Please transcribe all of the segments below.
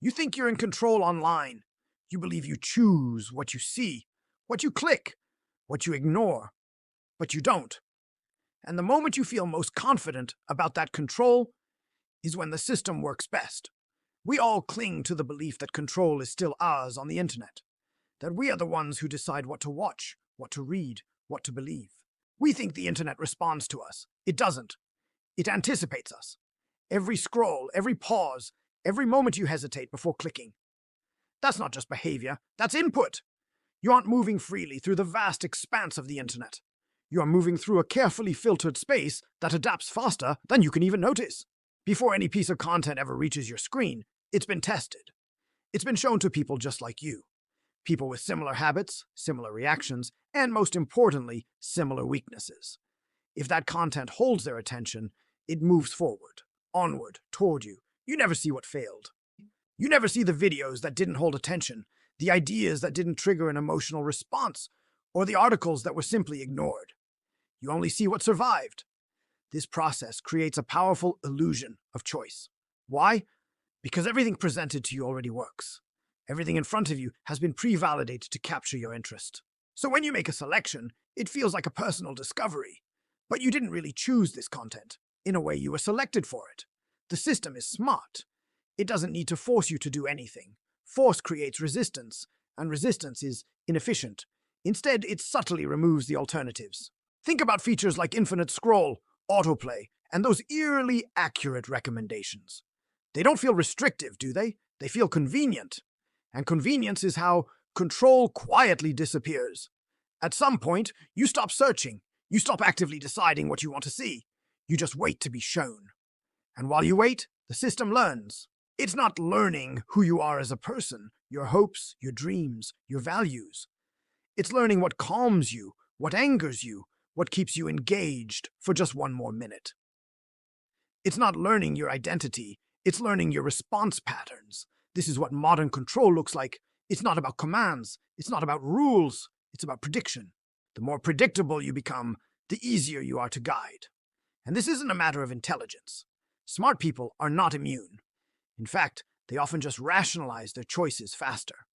You think you're in control online. You believe you choose what you see, what you click, what you ignore, but you don't. And the moment you feel most confident about that control is when the system works best. We all cling to the belief that control is still ours on the internet, that we are the ones who decide what to watch, what to read, what to believe. We think the internet responds to us. It doesn't. It anticipates us. Every scroll, every pause, every moment you hesitate before clicking. That's not just behavior, that's input. You aren't moving freely through the vast expanse of the internet. You are moving through a carefully filtered space that adapts faster than you can even notice. Before any piece of content ever reaches your screen, it's been tested. It's been shown to people just like you. People with similar habits, similar reactions, and most importantly, similar weaknesses. If that content holds their attention, it moves forward, onward, toward you. You never see what failed. You never see the videos that didn't hold attention, the ideas that didn't trigger an emotional response, or the articles that were simply ignored. You only see what survived. This process creates a powerful illusion of choice. Why? Because everything presented to you already works. Everything in front of you has been pre-validated to capture your interest. So when you make a selection, it feels like a personal discovery. But you didn't really choose this content. In a way, you were selected for it. The system is smart. It doesn't need to force you to do anything. Force creates resistance, and resistance is inefficient. Instead, it subtly removes the alternatives. Think about features like infinite scroll, autoplay, and those eerily accurate recommendations. They don't feel restrictive, do they? They feel convenient. And convenience is how control quietly disappears. At some point, you stop searching. You stop actively deciding what you want to see. You just wait to be shown. And while you wait, the system learns. It's not learning who you are as a person, your hopes, your dreams, your values. It's learning what calms you, what angers you, what keeps you engaged for just one more minute. It's not learning your identity, it's learning your response patterns. This is what modern control looks like. It's not about commands, it's not about rules, it's about prediction. The more predictable you become, the easier you are to guide. And this isn't a matter of intelligence. Smart people are not immune. In fact, they often just rationalize their choices faster.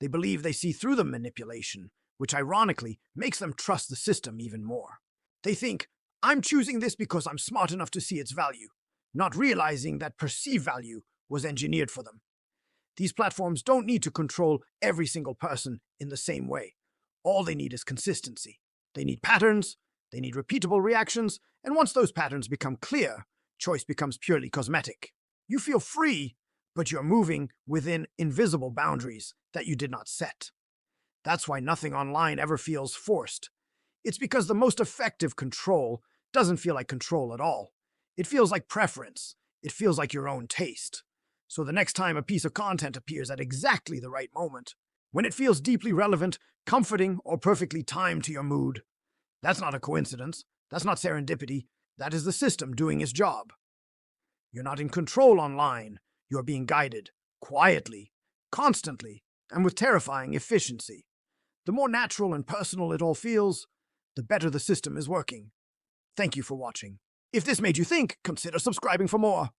They believe they see through the manipulation, which ironically makes them trust the system even more. They think, I'm choosing this because I'm smart enough to see its value, not realizing that perceived value was engineered for them. These platforms don't need to control every single person in the same way. All they need is consistency. They need patterns, they need repeatable reactions, and once those patterns become clear, choice becomes purely cosmetic. You feel free, but you're moving within invisible boundaries that you did not set. That's why nothing online ever feels forced. It's because the most effective control doesn't feel like control at all. It feels like preference. It feels like your own taste. So the next time a piece of content appears at exactly the right moment, when it feels deeply relevant, comforting, or perfectly timed to your mood, that's not a coincidence. That's not serendipity. That is the system doing its job. You're not in control online. You're being guided, quietly, constantly, and with terrifying efficiency. The more natural and personal it all feels, the better the system is working. Thank you for watching. If this made you think, consider subscribing for more.